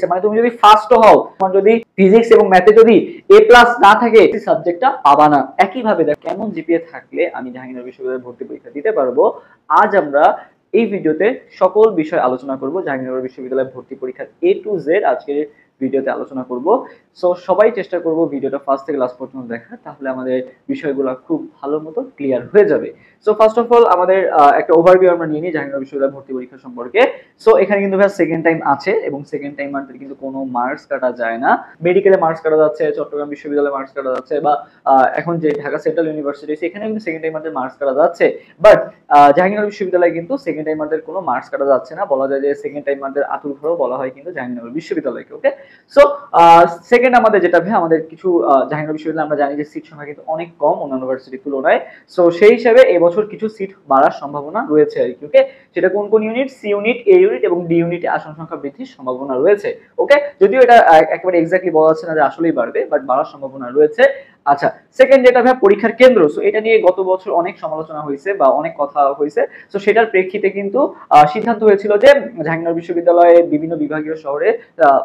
দিচ্ছে, মানে তুমি যদি ফার্স্ট হও, তোমার যদি ফিজিক্স এবং ম্যাথে যদি এ প্লাস না থাকে এই সাবজেক্টটা পাবা না। একইভাবে দেখ কেমন জিপিএ থাকলে আমি জাহাঙ্গীরনগর বিশ্ববিদ্যালয়ে ভর্তি পরীক্ষা দিতে পারবো। আজ আমরা এই ভিডিওতে সকল বিষয় আলোচনা করব, জাহাঙ্গীরনগর বিশ্ববিদ্যালয়ে ভর্তি পরীক্ষার এ টু জেড আজকের ভিডিওতে আলোচনা করব। সো সবাই চেষ্টা করব ভিডিওটা ফার্স্ট থেকে লাস্ট পর্যন্ত দেখার, তাহলে আমাদের বিষয়গুলো খুব ভালো মতো ক্লিয়ার হয়ে যাবে। সো ফার্স্ট অফ অল আমাদের একটা ওভারভিউ আমরা নিয়ে নিই জাহাঙ্গীরনগর বিশ্ববিদ্যালয় ভর্তি পরীক্ষা সম্পর্কে। সো এখানে কিন্তু ভাই সেকেন্ড টাইম আছে এবং সেকেন্ড টাইম মার্কের কিন্তু কোনো মার্কস কাটা যায় না। মেডিকেলে মার্কস কাটা যাচ্ছে, চট্টগ্রাম বিশ্ববিদ্যালয়ে মার্কস কাটা যাচ্ছে, বা এখন যে ঢাকা সেন্ট্রাল ইউনিভার্সিটি সেখানে কিন্তু সেকেন্ড টাইম মার্কের মার্কস কাটা যাচ্ছে। বাট জাহাঙ্গীরনগর বিশ্ববিদ্যালয়ে কিন্তু সেকেন্ড টাইম মার্কের কোনো মার্কস কাটা যাচ্ছে না। বলা যায় যে সেকেন্ড টাইম মার্কের আতুর ঘরও বলা হয় কিন্তু জাহাঙ্গীরনগর বিশ্ববিদ্যালয়কে। ওকে, সো সেকেন্ড আমাদের যেটা ভাই, আমাদের কিছু জাহাঙ্গীরনগর বিশ্ববিদ্যালয়ে আমরা জানি যে সিট সংখ্যা কিন্তু অনেক কম অন্যান্য ইউনিভার্সিটির তুলনায়। সো সেই হিসাবে এবছর কিছু সিট বাড়ার সম্ভাবনা রয়েছে আর কি। ওকে, সেটা কোন কোন ইউনিট? সি ইউনিট, এ ইউনিট এবং ডি ইউনিটে আসন সংখ্যা বৃদ্ধির সম্ভাবনা রয়েছে। ওকে, যদিও এটা একেবারে এক্স্যাক্টলি বলা যাচ্ছে না যে আসলেই বাড়বে, বাট বাড়ার সম্ভাবনা রয়েছে। আচ্ছা, সেকেন্ড যেটা ভাই পরীক্ষার কেন্দ্র। সো এটা নিয়ে গত বছর অনেক সমালোচনা হয়েছে বা অনেক কথা হয়েছে। সো সেটার প্রেক্ষিতে কিন্তু সিদ্ধান্ত হয়েছিল যে জাহাঙ্গীরনগর বিশ্ববিদ্যালয়ে বিভিন্ন বিভাগীয় শহরে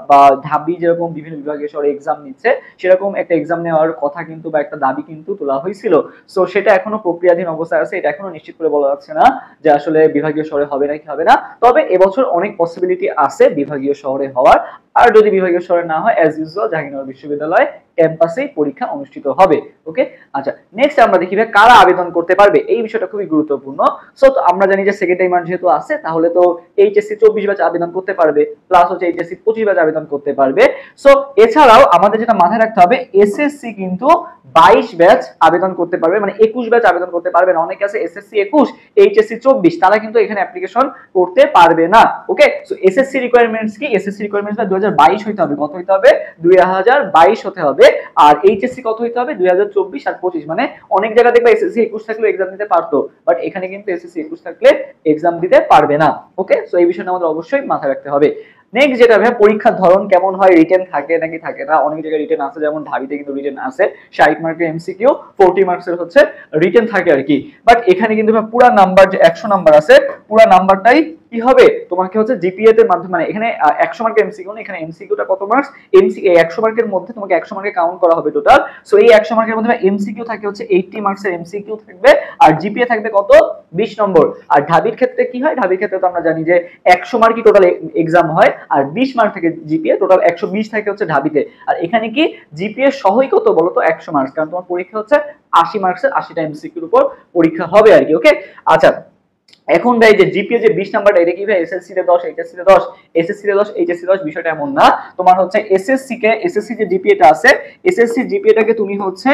বা ঢাবি যেরকম বিভিন্ন বিভাগীয় শহরে এক্সাম নিচ্ছে, সেরকম একটা এক্সাম নেওয়ার কথা কিন্তু বা একটা দাবি কিন্তু তোলা হয়েছিল। সো সেটা এখনো প্রক্রিয়াধীন অবস্থায় আছে, এটা এখনো নিশ্চিত করে বলা যাচ্ছে না যে আসলে বিভাগীয় শহরে হবে নাকি হবে না। তবে এবছর অনেক পসিবিলিটি আছে বিভাগীয় শহরে হওয়ার। আর যদি বিভাগীয় শহরে না হয়, অ্যাজ ইউজুয়াল জাহাঙ্গীরনগর বিশ্ববিদ্যালয় ক্যাম্পাসেই পরীক্ষা অনুষ্ঠিত হবে। ওকে, আচ্ছা নেক্সট আমরা দেখি কারা আবেদন করতে পারবে, এই বিষয়টা খুবই গুরুত্বপূর্ণ। সো আমরা জানি যে সেকেন্ড টাইমার যেহেতু আছে, তাহলে তো এইচএসসি 24 ব্যাচ আবেদন করতে পারবে, প্লাস হচ্ছে এইচএসসি 25 ব্যাচ আবেদন করতে পারবে। সো এছাড়াও আমাদের যেটা মাথায় রাখতে হবে, এসএসসি কিন্তু 22 ব্যাচ আবেদন করতে পারবে, মানে 21 ব্যাচ আবেদন করতে পারবে না। অনেকে আছে এসএসসি 21, এইচএসসি 24, তারা কিন্তু এখানে অ্যাপ্লিকেশন করতে পারবে না। ওকে, সো এসএসসি রিকোয়ারমেন্টস কি? এসএসসি রিকোয়ারমেন্টস 2022 হইতে হবে। কত হইতে হবে? 2022 হতে হবে। আর এইচএসসি কত হইতে হবে? 2024 আর 25। মানে অনেক জায়গা দেখবে এসএসসি 21 থাকলে এক্সাম দিতে পারতো, বাট এখানে কিন্তু এসএসসি 21 থাকলে এক্সাম দিতে পারবে না। ওকে, সো এই বিষয়টা আমাদের অবশ্যই মাথায় রাখতে হবে। নেক্সট যেটা ভাই, পরীক্ষার ধরন কেমন হয়, রিটেন থাকে নাকি থাকে না। অনেক জায়গায় রিটেন আছে, যেমন ঢাবিতে কিন্তু রিটেন আছে 60 মার্কের এমসিকিউ, 40 মার্কসের হচ্ছে রিটেন থাকে আর কি। বাট এখানে কিন্তু ভাই পুরো নাম্বার যে 100 নাম্বার আছে, পুরো নাম্বারটাই কি হবে তোমাকে হচ্ছে জিপিএ এর মাধ্যমে, মানে এখানে 100 মার্কের এমসিকিউ না, এখানে এমসিকিউটা কত মার্কস, এমসি এই 100 মার্কের মধ্যে তোমাকে 100 মার্কে কাউন্ট করা হবে টোটাল। সো এই 100 মার্কের মধ্যে এমসিকিউ থাকে হচ্ছে 80 মার্কসের এমসিকিউ থাকবে, আর জিপিএ থাকবে কত? 20 নম্বর। আর ঢাবির ক্ষেত্রে কি হয়? ঢাবির ক্ষেত্রে তো আমরা জানি যে 100 মার্কই টোটাল এক্সাম হয়, আর 20 মার্ক থেকে জিপিএ, টোটাল 120 থাকে হচ্ছে ঢাবিতে। আর এখানে কি জিপিএ সহই কত বলো তো? 100 মার্কস, কারণ তোমার পরীক্ষা হচ্ছে 80 মার্কসের 80টা এমসিকিউর উপর পরীক্ষা হবে আর কি। ওকে, আচ্ছা এখন ভাই যে জিপিএ যে 20 নাম্বারটা, এটা কি ভাই এসএসসি তে 10, এইচএসসি তে 10, এসএসসি তে 10, এইচএসসি 10? বিষয়টা এমন না। তোমার হচ্ছে এসএসসি যে জিপিএটা আছে, এসএসসি জিপিএটাকে তুমি হচ্ছে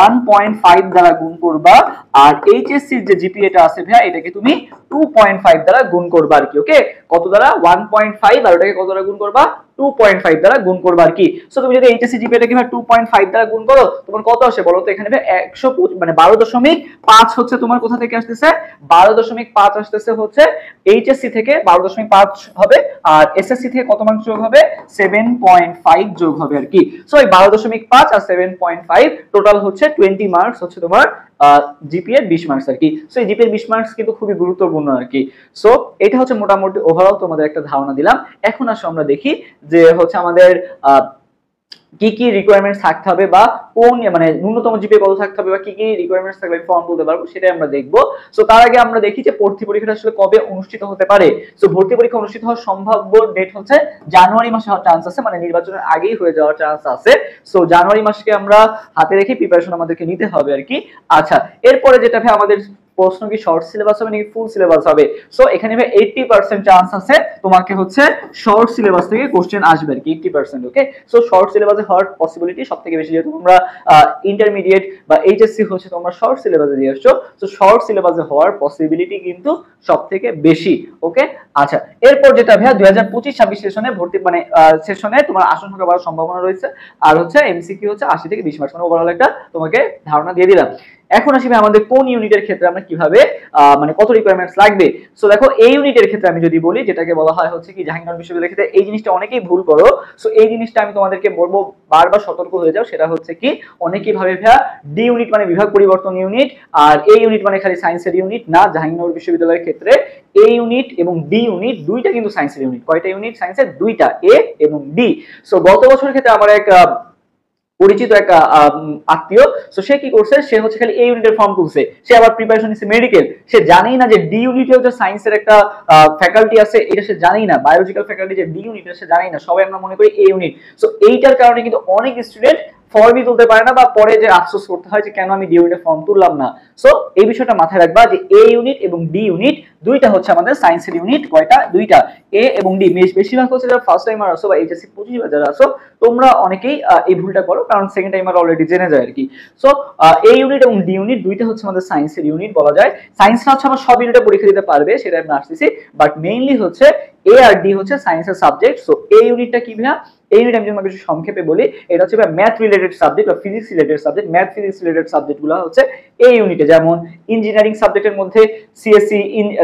1.5 দ্বারা গুণ করবা, আর এইচএসসি যে জিপিএটা আছে ভাই, এটাকে তুমি 2.5 দ্বারা গুণ করবা আর কি। ওকে, কত দ্বারা? 1.5, আর ওটাকে কত দ্বারা গুণ করবা? 2.5 দ্বারা গুণ করবা আর কি। সো তুমি যদি এইচএসসি জিপিএটাকে ভাই 2.5 দ্বারা গুণ করো, তোমার কত আসে বলো তো? এখানে ভাই 100 মানে 12.5 হচ্ছে তোমার কোথা থেকে আসতেছে? 12.5 আসতেছে হচ্ছে এইচএসসি থেকে, 12.5 হবে। আর এসএসসি থেকে কত মার্ক যোগ হবে? 7.5 যোগ হবে আর কি। সো এই 12.5 আর 7.5 টোটাল হচ্ছে 20 মার্কস হচ্ছে তোমার জিপিএ 20 মার্কস আর কি। সো এই জিপিএ 20 মার্কস কিন্তু খুবই গুরুত্বপূর্ণ আর কি। সো এটা হচ্ছে মোটামুটি ওভারঅল তোমাদের একটা ধারণা দিলাম। এখন আসো আমরা দেখি যে হচ্ছে আমাদের কি কি রিকোয়ারমেন্টস থাকতে হবে, বা কোন মানে ন্যূনতম জিপিএ কত থাকতে হবে, বা কি কি রিকোয়ারমেন্টস থাকলে ফর্ম তুলতে পারবো, সেটাই আমরা দেখবো। সো তার আগে আমরা দেখি যে ভর্তি পরীক্ষাটা আসলে কবে অনুষ্ঠিত হতে পারে। সো ভর্তি পরীক্ষা অনুষ্ঠিত হওয়ার সম্ভাব্য ডেট হচ্ছে জানুয়ারি মাসে হওয়ার চান্স আছে, মানে নির্বাচনের আগেই হয়ে যাওয়ার চান্স আছে। সো জানুয়ারি মাসকে আমরা হাতে রেখে প্রিপারেশন আমাদেরকে নিতে হবে আর কি। আচ্ছা, এরপরে যেটা ভাই আমাদের প্রশ্ন কি শর্ট সিলেবাস হবে নাকি ফুল সিলেবাস হবে? সো এখানে ভাই 80% চান্স আছে তোমাকে হচ্ছে শর্ট সিলেবাস থেকে কোশ্চেন আসবে আর কি, 80%। ওকে, সো শর্ট সিলেবাসে হওয়ার পসিবিলিটি সবথেকে বেশি, যেহেতু তোমরা ইন্টারমিডিয়েট বা এইচএসসি হচ্ছে তোমরা শর্ট সিলেবাসে দিয়ে আসছো। সো শর্ট সিলেবাসে হওয়ার পসিবিলিটি কিন্তু সবথেকে বেশি। ওকে, আচ্ছা এরপর যেটা ভাইয়া 2025-26 সেশনে ভর্তি মানে সেশনে তোমার আসন সংখ্যা বাড়ার সম্ভাবনা রয়েছে, আর হচ্ছে এমসিকিউ হচ্ছে 80 থেকে 20 মার্কস, মানে ওভারঅল একটা তোমাকে ধারণা দিয়ে দিলাম। এখন আসি আমাদের কোন ইউনিটের ক্ষেত্রে আমরা কিভাবে মানে কত রিকোয়ারমেন্টস লাগবে। সো দেখো এই ইউনিটের ক্ষেত্রে আমি যদি বলি, যেটাকে বলা হয় হচ্ছে কি জাহাঙ্গীরনগর বিশ্ববিদ্যালয়ের ক্ষেত্রে এই জিনিসটা অনেকেই ভুল করো। সো এই জিনিসটা আমি তোমাদেরকে বলবো, বারবার সতর্ক হয়ে যাও। সেটা হচ্ছে কি, অনেকেই ভাবে ভাইয়া ডি ইউনিট মানে বিভাগ পরিবর্তন ইউনিট, আর এই ইউনিট মানে খালি সায়েন্সের ইউনিট না। জাহাঙ্গীরনগর বিশ্ববিদ্যালয়ের ক্ষেত্রে এ ইউনিট এবং ডি ইউনিট দুইটা কিন্তু সায়েন্সের ইউনিট। কয়টা ইউনিট সায়েন্সের? দুইটা, এ এবং ডি। সো গত বছরের ক্ষেত্রে আমার এক পরিচিত একটা আত্মীয়, সো সে কি করছে, সে হচ্ছে খালি এ ইউনিটের ফর্ম তুলছে, সে আবার প্রিপারেশন নিচ্ছে মেডিকেল, সে জানেই না যে ডি ইউনিটে হচ্ছে সায়েন্সের একটা ফ্যাকাল্টি আছে, এটা সে জানেই না, বায়োলজিক্যাল ফ্যাকাল্টি যে ডি ইউনিট সে জানেই না, সবাই আমরা মনে করি এ ইউনিট। সো এইটার কারণে কিন্তু অনেক স্টুডেন্ট ফর্মই তুলতে পারে না, বা পরে যে আফসোস করতে হয় যে কেন আমি ডি ইউনিটের ফর্ম তুললাম না। সো এই বিষয়টা মাথায় রাখবা যে এ ইউনিট এবং ডি ইউনিট দুইটা হচ্ছে আমাদের সায়েন্সের ইউনিট। কয়টা? দুইটা, এ এবং ডি। বেশিরভাগ হচ্ছে যারা ফার্স্ট টাইমার আসো বা এইচএসসি 25 যারা আসো, তোমরা অনেকেই এই ভুলটা করো, কারণ সেকেন্ড টাইমার অলরেডি জেনে যায় আর কি। সো এ ইউনিট এবং ডি ইউনিট দুইটা হচ্ছে আমাদের সায়েন্সের ইউনিট বলা যায়। সায়েন্সটা হচ্ছে আবার সব ইউনিটে পরীক্ষা দিতে পারবে, সেটা আমি আসতেছি, বাট মেইনলি হচ্ছে এ আর ডি হচ্ছে সায়েন্সের সাবজেক্ট। সো এ ইউনিটটা কি ভাইয়া? এই ইউনিট আমি তোমাকে কিছু সংক্ষেপে বলি, এটা হচ্ছে ম্যাথ রিলেটেড সাবজেক্ট বা physics related subject. Math physics related সাবজেক্টগুলো হচ্ছে এই ইউনিটে, যেমন ইঞ্জিনিয়ারিং সাবজেক্টের মধ্যে সিএসসি,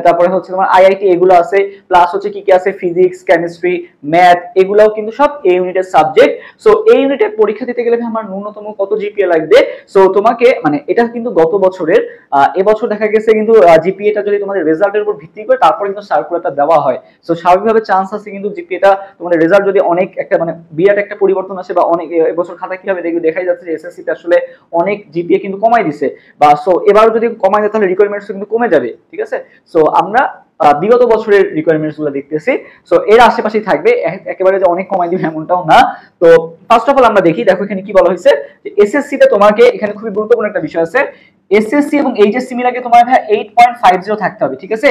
তারপরে হচ্ছে তোমার আইআইটি, এগুলো আছে, প্লাস হচ্ছে কি কি আছে, ফিজিক্স, কেমিস্ট্রি, ম্যাথ, এগুলাও কিন্তু সব এই ইউনিটের সাবজেক্ট। সো এই ইউনিটে পরীক্ষা দিতে গেলে আমার ন্যূনতম কত জিপিএ লাগবে? সো তোমাকে মানে এটা কিন্তু গত বছরের, এবছর দেখা গেছে কিন্তু জিপিএটা যদি তোমাদের রেজাল্টের উপর ভিত্তি করে তারপর কিন্তু সার্কুলারটা দেওয়া হয়। সো স্বাভাবিকভাবে চান্স আছে কিন্তু জিপিএটা তোমাদের রেজাল্ট যদি অনেক একটা মানে বিরাট একটা পরিবর্তন আসে, বা অনেক এবছর খাতা কিভাবে দেখবে দেখাই যাচ্ছে যে এসএসসি তে আসলে অনেক জিপিএ কিন্তু কমাই দিছে, বা সো এবারও যদি কমাই দেয় তাহলে রিকোয়ারমেন্টস কিন্তু কমে যাবে, ঠিক আছে। সো আমরা বিগত বছরের রিকোয়ারমেন্টস গুলো দেখতেছি, সো এর আশেপাশেই থাকবে, একেবারে যে অনেক কমাই দিবে এমনটাও না। তো ফার্স্ট অফ অল আমরা দেখি, দেখো এখানে কি বলা হয়েছে যে এসএসসি তে তোমাকে এখানে খুবই গুরুত্বপূর্ণ একটা বিষয় আছে, এসএসসি এবং এইচএসসি মিলাকে তোমার 8.50 থাকতে হবে, ঠিক আছে।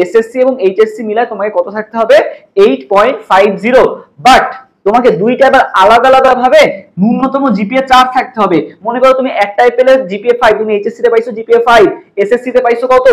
এসএসসি এবং এইচএসসি মিলায় তোমাকে কত থাকতে হবে? 8.50। বাট তোমাকে দুইটা আবার আলাদা আলাদা ভাবে ন্যূনতম জিপিএ 4 থাকতে হবে। মনে করো তুমি একটাই পেলে জিপিএ 5, তুমি এইচএসসি তে পাইছো জিপিএ 5, এসএসসি তে পাইছো কত?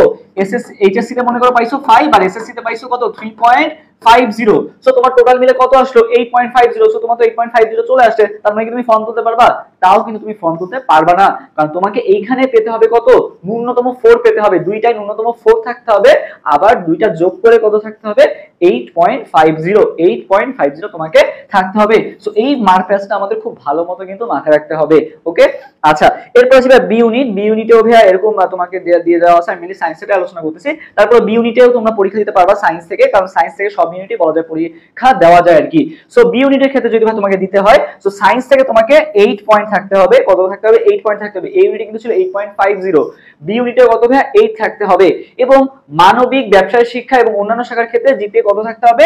এইচএসসি তে মনে করো পাইছো 5, আর এসএসসি তে পাইছো কত? 3.50। সো তোমার টোটাল মিলে কত আসলো? 8.50। সো তোমার তো 8.50 চলে আসছে, তার মানে কি তুমি ফর্ম তুলতে পারবা? তাও কিন্তু তুমি ফর্ম তুলতে পারবা না, কারণ তোমাকে এইখানে পেতে হবে কত? ন্যূনতম 4 পেতে হবে, দুইটাই ন্যূনতম 4 থাকতে হবে, আবার দুইটা যোগ করে কত থাকতে হবে? 8.50 তোমাকে থাকতে হবে। সো এই মার্ক প্যাচটা আমাদের খুব ভালো মতো কিন্তু মাথায় রাখতে হবে, ওকে। আচ্ছা, এরপর আছে বি ইউনিট। বি ইউনিটেও ভাইয়া এরকম তোমাকে দিয়ে দেওয়া আছে, আমি মেইনলি সায়েন্স থেকে আলোচনা করতেছি। তারপর বি ইউনিটেও তোমরা পরীক্ষা দিতে পারবা সায়েন্স থেকে, কারণ সায়েন্স থেকে সব ইউনিটই বলা যায় পরীক্ষা দেওয়া যায় আর কি। সো বি ইউনিটের ক্ষেত্রে যদি তোমাকে দিতে হয়, সো সায়েন্স থেকে তোমাকে 8 পয়েন্ট থাকতে হবে। কত থাকতে হবে? 8 পয়েন্ট থাকতে হবে। এই ইউনিটে কিন্তু ছিল 8.50, বি ইউনিটে কত ভাইয়া? 8 থাকতে হবে। এবং মানবিক, ব্যবসায় শিক্ষা এবং অন্যান্য শাখার ক্ষেত্রে জিপিএ কত থাকতে হবে?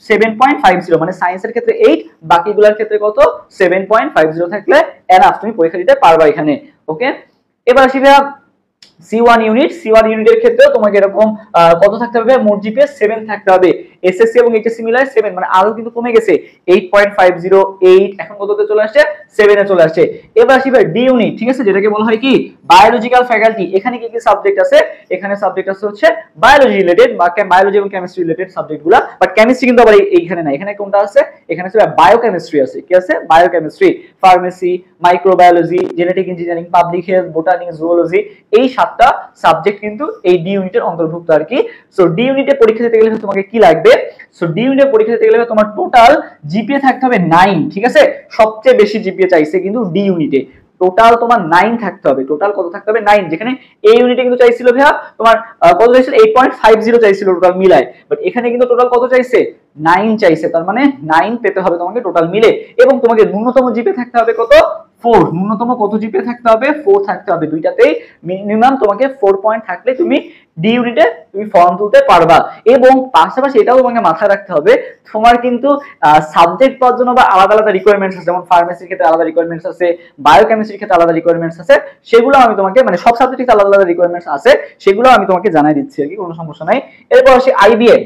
7.50। মানে সায়েন্সের ক্ষেত্রে 8, বাকিগুলোর ক্ষেত্রে কত? 7.50 থাকলে এনাফ, তুমি পরীক্ষা দিতে পারবা এখানে, ওকে। এবার আসি ভাইয়া C1 ইউনিট। C1 ইউনিটের ক্ষেত্রেও তোমাকে এরকম কত থাকতে হবে? মোট জিপিএ 7 থাকতে হবে। এসএসসি এবং এইচএসসি মিলায় 7, মানে আরো কিন্তু কমে গেছে, 8.50, 8 এখন কততে চলে আসছে? 7 এ চলে আসছে। এবার আসি ভাই ডি ইউনিট, ঠিক আছে, যেটাকে বলা হয় কি বায়োলজিক্যাল ফ্যাকাল্টি। এখানে কি কি সাবজেক্ট আছে? এখানে সাবজেক্ট আছে হচ্ছে বায়োলজি রিলেটেড, বা বায়োলজি এবং কেমিস্ট্রি রিলেটেড সাবজেক্টগুলো, বাট কেমিস্ট্রি কিন্তু আবার এইখানে নাই। এখানে কোনটা আছে? এখানে আছে বায়োকেমিস্ট্রি আছে। কি আছে? Biochemistry, pharmacy, microbiology, genetic engineering, public health, botany, zoology, এই 7টা সাবজেক্ট কিন্তু এই ডি ইউনিটের অন্তর্ভুক্ত আর কি। সো ডি ইউনিটে পরীক্ষা দিতে গেলে তোমাকে কি লাগবে? সো ডি ইউনিটে পরীক্ষা দিতে গেলে তোমার টোটাল জিপিএ থাকতে হবে 9, ঠিক আছে। সবচেয়ে বেশি জিপিএ চাইছে কিন্তু ডি ইউনিটে, টোটাল তোমার 9 থাকতে হবে। টোটাল কত থাকতে হবে? 9। যেখানে এই ইউনিটে কিন্তু চাইছিল ভাইয়া তোমার কত চাইছিল? 8.50 চাইছিল টোটাল মিলায়, বাট এখানে কিন্তু টোটাল কত চাইছে? 9 চাইছে। তার মানে 9 পেতে হবে তোমাকে টোটাল মিলে, এবং তোমাকে ন্যূনতম জিপিএ থাকতে হবে কত? 4। ন্যূনতম কত জিপিএ থাকতে হবে? 4 থাকতে হবে। দুইটাতেই মিনিমাম তোমাকে 4 পয়েন্ট থাকলে তুমি ডি ইউনিটে তুমি ফর্ম তুলতে পারবা। এবং পাশাপাশি এটাও তোমাকে মাথায় রাখতে হবে, তোমার কিন্তু সাবজেক্ট পাওয়ার জন্য বা আলাদা আলাদা রিকোয়ারমেন্টস আছে, যেমন ফার্মেসির ক্ষেত্রে আলাদা রিকোয়ারমেন্টস আছে, বায়োকেমিস্ট্রির ক্ষেত্রে আলাদা রিকোয়ারমেন্টস আছে, সেগুলো আমি তোমাকে মানে সব সাবজেক্টে আলাদা আলাদা রিকোয়ারমেন্টস আছে, সেগুলো আমি তোমাকে জানাই দিচ্ছি আর কি, কোনো সমস্যা নাই। এরপর আসি আইবিএ।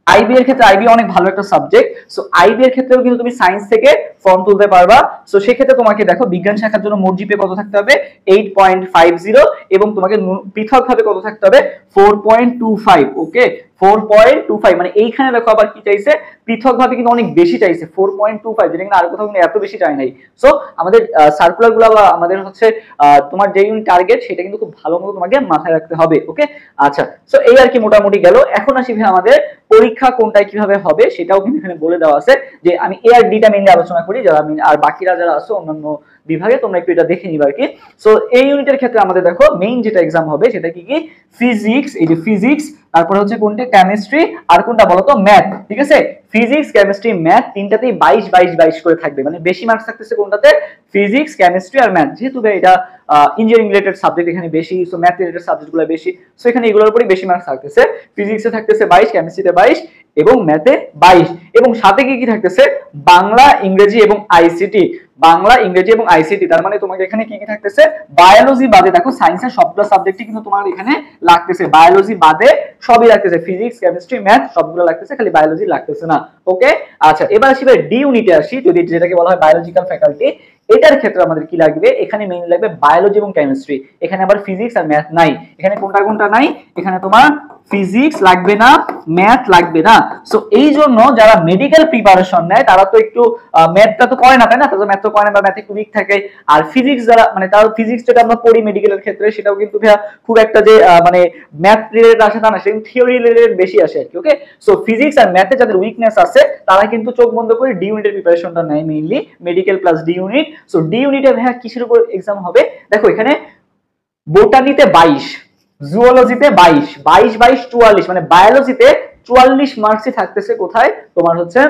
আইবি এর ক্ষেত্রে আইবি অনেক ভালো একটা সাবজেক্ট। সো আইবি এর ক্ষেত্রেও কিন্তু তুমি সায়েন্স থেকে ফর্ম তুলতে পারবা। সো সেক্ষেত্রে তোমাকে দেখো বিজ্ঞান শাখার জন্য মোট জিপিএ কত থাকতে হবে? 8.50, এবং তোমাকে পৃথকভাবে কত থাকতে হবে? 4.25, ওকে। 4.25, মানে এইখানে দেখো আবার কি চাইছে? পৃথকভাবে কিন্তু অনেক বেশি চাইছে, 4.25, যেটা কিন্তু আর কোথাও কিন্তু এত বেশি চাই নাই। সো আমাদের সার্কুলার গুলো বা আমাদের হচ্ছে তোমার যে ইউনিট টার্গেট, সেটা কিন্তু খুব ভালো মতো তোমাকে মাথায় রাখতে হবে, ওকে। আচ্ছা, সো এই আর কি মোটামুটি গেল। এখন আসি ভাই আমাদের পরীক্ষা কোনটায় কিভাবে হবে সেটাও কিন্তু এখানে বলে দেওয়া আছে, যে আমি এ আর ডিটা মেইনলি আলোচনা করি, যারা আর বাকিরা যারা আছে অন্যান্য বিভাগে, তোমরা একটু এটা দেখে নিবা আর কি। সো এই ইউনিটের ক্ষেত্রে আমাদের দেখো মেইন যেটা এক্সাম হবে সেটা কি কি, ফিজিক্স, এই যে ফিজিক্স, তারপরে হচ্ছে কোনটা কেমিস্ট্রি, আর কোনটা বলো তো ম্যাথ, ঠিক আছে। ফিজিক্স, কেমিস্ট্রি, ম্যাথ তিনটাতেই 22 22 22 করে থাকবে, মানে বেশি মার্কস থাকতেছে কোনটাতে, ফিজিক্স, কেমিস্ট্রি আর ম্যাথ। যেহেতু এটা ইঞ্জিনিয়ারিং রিলেটেড সাবজেক্ট এখানে বেশি, সো ম্যাথ রিলেটেড সাবজেক্টগুলো বেশি, সো এখানে এগুলোর উপরই বেশি মার্কস থাকতেছে। ফিজিক্সে থাকতেছে 22, কেমিস্ট্রিতে 22 এবং ম্যাথে 22, এবং সাথে কি কি থাকতেছে, বাংলা, ইংরেজি এবং আইসিটি। বাংলা, ইংরেজি এবং আইসিটি, তার মানে তোমাকে এখানে কি কি থাকতেছে, বায়োলজি বাদে, দেখো সায়েন্সের সবগুলো সাবজেক্টই কিন্তু তোমার এখানে লাগতেছে, বায়োলজি বাদে সবই লাগতেছে, ফিজিক্স, কেমিস্ট্রি, ম্যাথ সবগুলো লাগতেছে, খালি বায়োলজি লাগতেছে না। ওকে, আচ্ছা এবার আসি ডি ইউনিটে আসি, যদি যেটাকে বলা হয় বায়োলজিক্যাল ফ্যাকাল্টি, এটার ক্ষেত্রে আমাদের কি লাগবে, এখানে মেইন লাগবে বায়োলজি এবং কেমিস্ট্রি। এখানে আবার ফিজিক্স আর ম্যাথ নাই, এখানে কোনটা কোনটা নাই, এখানে তোমার ফিজিক্স লাগবে না, ম্যাথ লাগবে না। সো এই জন্য যারা মেডিকেল প্রিপারেশন নেয় তারা তো একটু ম্যাথটা তো করে না, তাই না, তারা ম্যাথ তো করে না বা ম্যাথে একটু উইক থাকে। আর ফিজিক্স যারা, মানে তার ফিজিক্স যেটা আমরা পড়ি মেডিকেলের ক্ষেত্রে, সেটাও কিন্তু খুব একটা যে মানে ম্যাথ রিলেটেড আসে তা না, সেটা থিওরি রিলেটেড বেশি আসে আর কি। ওকে, সো ফিজিক্স আর ম্যাথে যাদের উইকনেস আছে তারা কিন্তু চোখ বন্ধ করে ডি ইউনিটের প্রিপারেশনটা নেয়, mainly medical plus D unit. So D ইউনিটে কিসের উপর এক্সাম হবে, দেখো এখানে বোটানিতে 22, জুওলজিতে 22, 22 22 44, মানে বায়োলজিতে 44 মার্কসই থাকতেছে কোথায়, তোমার হচ্ছে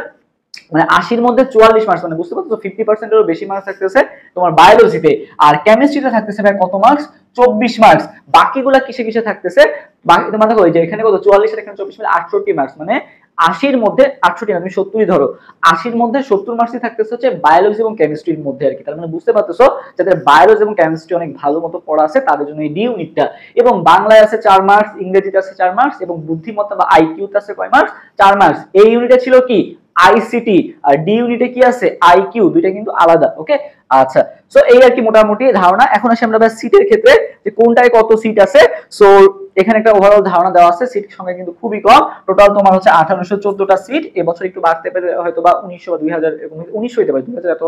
মানে 80 এর মধ্যে 44 মার্কস, মানে বুঝতে পারছো 50% এরও বেশি মার্কস থাকতেছে তোমার বায়োলজিতে। আর কেমিস্ট্রিতে থাকতেছে ভাই কত মার্কস, 24 মার্কস। বাকিগুলা কিসে কিসে থাকতেছে, বাকি তোমার দেখো এই যে এখানে কত 44 আর এখানে 24 মানে 68 মার্কস, মানে 80 এর মধ্যে 68 না, তুমি 70ই ধরো, 80 এর মধ্যে 70 মার্কসই থাকতেছে হচ্ছে বায়োলজি এবং কেমিস্ট্রির মধ্যে আর কি। তার মানে বুঝতে পারতেছো যাদের বায়োলজি এবং কেমিস্ট্রি অনেক ভালো মতো পড়া আছে তাদের জন্য এই ডি ইউনিটটা। এবং বাংলায় আছে 4 মার্কস, ইংরেজিতে আছে 4 মার্কস, এবং বুদ্ধিমত্তা বা আইকিউতে আছে কয় মার্কস, 4 মার্কস। এই ইউনিটে ছিল কি আইসিটি, আর ডি ইউনিটে কি আছে আইকিউ, দুইটা কিন্তু আলাদা। ওকে, আচ্ছা সো এই আর কি মোটামুটি ধারণা। এখন আসি আমরা সিটের ক্ষেত্রে যে কোনটায় কত সিট আছে। সো এখানে একটা ওভারঅল ধারণা দেওয়া আছে, সিট সংখ্যা কিন্তু খুবই কম, টোটাল তোমার হচ্ছে 1814টা সিট। এবছর একটু বাড়তে পারে হয়তো বা 1900 বা 2000, 1900 হতে পারে, 2000 এত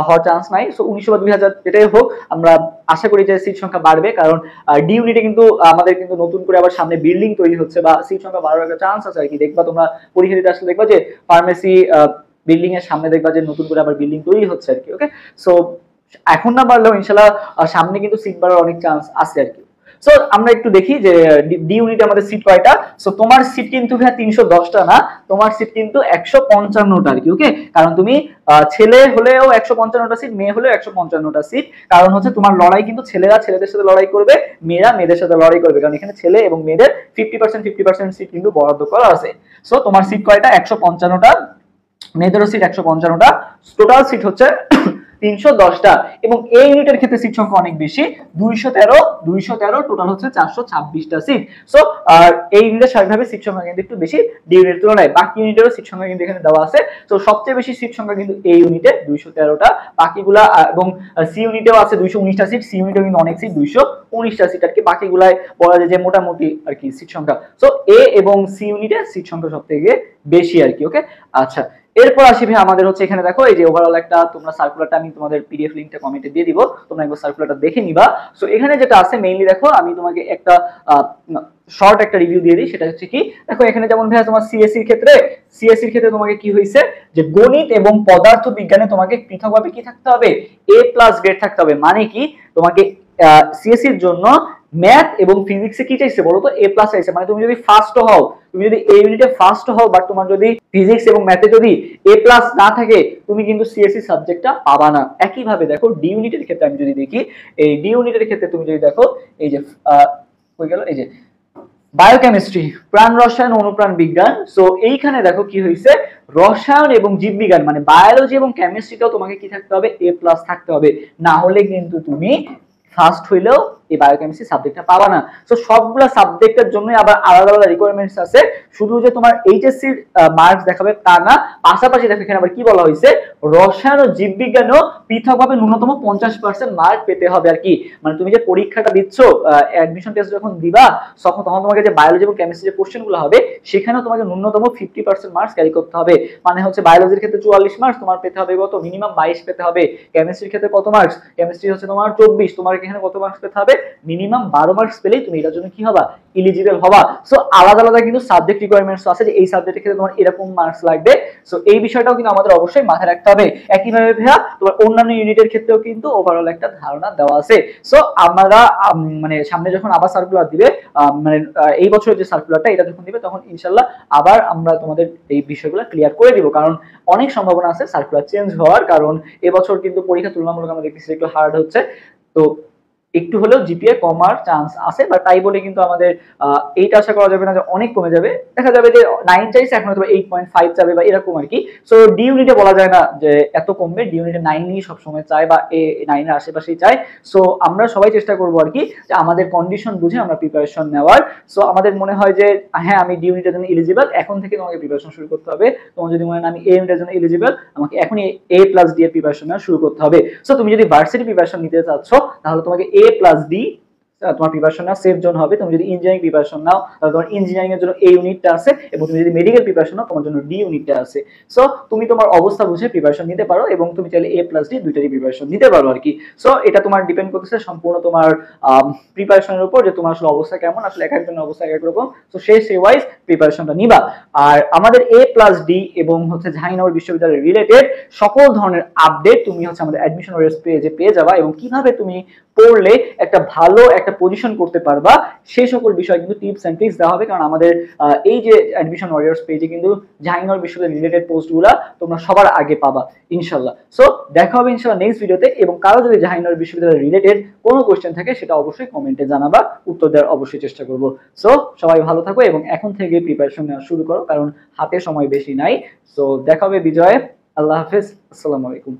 হওয়ার চান্স নাই। সো 1900 বা 2000 যেটাই হোক, আমরা আশা করি যে সিট সংখ্যা বাড়বে, কারণ ডি ইউনিটে কিন্তু আমাদের কিন্তু নতুন করে আবার সামনে বিল্ডিং তৈরি হচ্ছে, বা সিট সংখ্যা বাড়ার একটা চান্স আছে আর কি। দেখবা তোমরা পরীক্ষা দিতে আসলে দেখবা যে ফার্মেসি বিল্ডিং এর সামনে দেখবা যে নতুন করে আবার বিল্ডিং তৈরি হচ্ছে আর কি। ওকে, সো এখন না বাড়লেও ইনশাআল্লাহ সামনে কিন্তু সিট বাড়ার অনেক চান্স আছে আর কি। সো আমরা একটু দেখি যে ডি ইউনিটে আমাদের সিট কয়টা। সো তোমার সিট কিন্তু 310টা না, তোমার সিট কিন্তু 155টা আর কি। ওকে, কারণ তুমি ছেলে হলেও 155টা সিট, মেয়ে হলেও 155টা সিট। কারণ হচ্ছে তোমার লড়াই কিন্তু ছেলেরা ছেলেদের সাথে লড়াই করবে, মেয়েরা মেয়েদের সাথে লড়াই করবে, কারণ এখানে ছেলে এবং মেয়েদের 50% সিট কিন্তু বরাদ্দ করা আছে। সো তোমার সিট কয়টা, 155টা, মেয়েদেরও সিট 155টা, টোটাল সিট হচ্ছে 310টা। এবং এই ইউনিটের ক্ষেত্রে সিট সংখ্যা অনেক বেশি, 213 টোটাল হচ্ছে 426টা সিট। সো আর এই ইউনিটের স্বাভাবিকভাবে সিট সংখ্যা কিন্তু একটু বেশি ডি ইউনিটের তুলনায়, বাকি ইউনিটেরও সিট সংখ্যা কিন্তু এখানে দেওয়া আছে। তো সবচেয়ে বেশি সিট সংখ্যা কিন্তু এই ইউনিটে 213টা, বাকিগুলা এবং সি ইউনিটেও আছে 219টা সিট, সি ইউনিটেও কিন্তু অনেক সিট 219টা সিট আর কি, বাকিগুলাই বলা যায় যে মোটামুটি আর কি সিট সংখ্যা। সো এ এবং সি ইউনিটে সিট সংখ্যা সবথেকে বেশি আর কি। ওকে, আচ্ছা এরপর আসি ভাই আমাদের হচ্ছে এখানে দেখো এই যে ওভারঅল একটা তোমরা সার্কুলারটা আমি তোমাদের পিডিএফ লিংকটা কমেন্টে দিয়ে দিব, তোমরা একবার সার্কুলারটা দেখে নিবা। সো এখানে যেটা আছে মেইনলি দেখো, আমি তোমাকে একটা শর্ট একটা রিভিউ দিয়ে দিই। সেটা হচ্ছে কি, দেখো এখানে যেমন ভাই তোমার সিএসসির ক্ষেত্রে তোমাকে কি হয়েছে যে গণিত এবং পদার্থ বিজ্ঞানে তোমাকে পৃথকভাবে কি থাকতে হবে, A+ গ্রেড থাকতে হবে। মানে কি তোমাকে সিএসসির জন্য ম্যাথ এবং ফিজিক্সে কি চাইছে বলো তো, A+ চাইছে। মানে তুমি যদি ফার্স্ট হও, তুমি যদি এই ইউনিটে ফার্স্ট হও, বাট তোমার যদি ফিজিক্স এবং ম্যাথে যদি A+ না থাকে, তুমি কিন্তু সিএসসি সাবজেক্টটা পাবা না। একই ভাবে দেখো ডি ইউনিটের ক্ষেত্রে আমি যদি দেখি, এই ডি ইউনিটের ক্ষেত্রে তুমি যদি দেখো এই যে হয়ে গেল এই যে বায়োকেমিস্ট্রি, প্রাণ রসায়ন, অনুপ্রাণ বিজ্ঞান। সো এইখানে দেখো কি হয়েছে, রসায়ন এবং জীববিজ্ঞান মানে বায়োলজি এবং কেমিস্ট্রিতেও তোমাকে কি থাকতে হবে, A+ থাকতে হবে, না হলে কিন্তু তুমি ফার্স্ট হইলেও এই বায়োকেমিস্ট্রি সাবজেক্টটা পাবা না। সো সবগুলা সাবজেক্টের জন্য আবার আলাদা আলাদা রিকোয়ারমেন্টস আছে, শুধু যে তোমার এইচএসসি মার্কস দেখাবে তা না, পাশাপাশি দেখো এখানে আবার কি বলা হয়েছে, রসায়ন ও জীববিজ্ঞানেও পৃথকভাবে ন্যূনতম 50% মার্ক পেতে হবে আর কি। মানে তুমি যে পরীক্ষাটা দিচ্ছ, অ্যাডমিশন টেস্ট যখন দিবা, তখন তোমাকে যে বায়োলজি এবং কেমিস্ট্রি যে কোশ্চেনগুলো হবে সেখানেও তোমাকে ন্যূনতম 50% মার্কস ক্যারি করতে হবে। মানে হচ্ছে বায়োলজির ক্ষেত্রে 44 মার্কস, তোমার পেতে হবে কত, মিনিমাম 22 পেতে হবে। কেমিস্ট্রির ক্ষেত্রে কত মার্কস, কেমিস্ট্রি হচ্ছে তোমার 24, তোমার এখানে কত মার্কস পেতে হবে, মিনিমাম 12 মার্কস পেলেই তুমি এটার জন্য কি হবা, এলিজিবল হবা। সো আলাদা আলাদা কিন্তু সাবজেক্ট রিকোয়ারমেন্টস আছে, যে এই সাবজেক্টের ক্ষেত্রে তোমার এরকম মার্কস লাগবে, সো এই বিষয়টাও কিন্তু আমাদের অবশ্যই মাথায় রাখতে হবে। একইভাবে ভাইয়া তোমার অন্যান্য ইউনিটের ক্ষেত্রেও কিন্তু ওভারঅল একটা ধারণা দেওয়া আছে। সো আমরা মানে সামনে যখন আবার সার্কুলার দিবে, মানে এই বছরের যে সার্কুলারটা এটা যখন দিবে তখন ইনশাল্লাহ আবার আমরা তোমাদের এই বিষয়গুলো ক্লিয়ার করে দিব, কারণ অনেক সম্ভাবনা আছে সার্কুলার চেঞ্জ হওয়ার, কারণ এবছর কিন্তু পরীক্ষা তুলনামূলক আমরা দেখতেছি একটু হার্ড হচ্ছে। তো একটু হলেও জিপিএ কমার চান্স আছে, বা তাই বলে কিন্তু আমাদের এইটা আশা করা যাবে না যে অনেক কমে যাবে। দেখা যাবে যে 9 চাইছে এখন হয়তো 8.5 যাবে বা এরকম আর কি। সো ডি ইউনিটে বলা যায় না যে এত কমবে, ডি ইউনিটে 9ই সবসময় চায় বা 9 এর আশেপাশেই চায়। সো আমরা সবাই চেষ্টা করবো আর কি যে আমাদের কন্ডিশন বুঝে আমরা প্রিপারেশন নেওয়ার। সো আমাদের মনে হয় যে হ্যাঁ আমি ডি ইউনিটের জন্য এলিজিবল, এখন থেকে তোমাকে প্রিপারেশন শুরু করতে হবে। তোমার যদি মনে হয় আমি এ ইউনিটের জন্য এলিজিবল, আমাকে এখনই A+D এর প্রিপারেশন নেওয়া শুরু করতে হবে। সো তুমি যদি ভার্সিটি প্রিপারেশন নিতে চাচ্ছ তাহলে তোমাকে A+D তোমার প্রিপারেশন নাও, সেফ জোন হবে। তুমি যদি ইঞ্জিনিয়ারিং প্রিপারেশন নাও তাহলে তোমার ইঞ্জিনিয়ারিং এর জন্য এই ইউনিটটা আছে, এবং তুমি যদি মেডিকেল প্রিপারেশন নাও তোমার জন্য ডি ইউনিটটা আছে। সো তুমি তোমার অবস্থা বুঝে প্রিপারেশন নিতে পারো, এবং তুমি চাইলে A+D দুইটারই প্রিপারেশন নিতে পারো আর কি। সো এটা তোমার ডিপেন্ড করতেছে সম্পূর্ণ তোমার প্রিপারেশনের উপর, যে তোমার আসলে অবস্থা কেমন, আসলে এক একজনের অবস্থা এক এক রকম। সো সেই ওয়াইজ প্রিপারেশনটা নিবা। আর আমাদের A+D এবং হচ্ছে জাহাঙ্গীরনগর বিশ্ববিদ্যালয়ের রিলেটেড সকল ধরনের আপডেট তুমি হচ্ছে আমাদের অ্যাডমিশন ওয়েবস পেজে পেয়ে যাবা, এবং কিভাবে তুমি পড়লে একটা ভালো একটা পজিশন করতে পারবা সেই সকল বিষয় কিন্তু টিপস এন্ড ট্রিক্স দেওয়া হবে। কারণ আমাদের এই যে অ্যাডমিশন ওয়ারিয়র্স পেজে কিন্তু জাহাঙ্গীরনগর বিশ্ববিদ্যালয়ের রিলেটেড পোস্টগুলা তোমরা সবার আগে পাবা ইনশাল্লাহ। সো দেখা হবে ইনশাল্লাহ নেক্সট ভিডিওতে, এবং কারো যদি জাহাঙ্গীরনগর বিশ্ববিদ্যালয়ের রিলেটেড কোনো কোশ্চেন থাকে সেটা অবশ্যই কমেন্টে জানাবা, উত্তর দেওয়ার অবশ্যই চেষ্টা করব। সো সবাই ভালো থাকো এবং এখন থেকে প্রিপারেশন নেওয়া শুরু করো, কারণ হাতে সময় বেশি নাই। সো দেখা হবে বিজয়। আল্লাহ হাফেজ, আসসালামু আলাইকুম।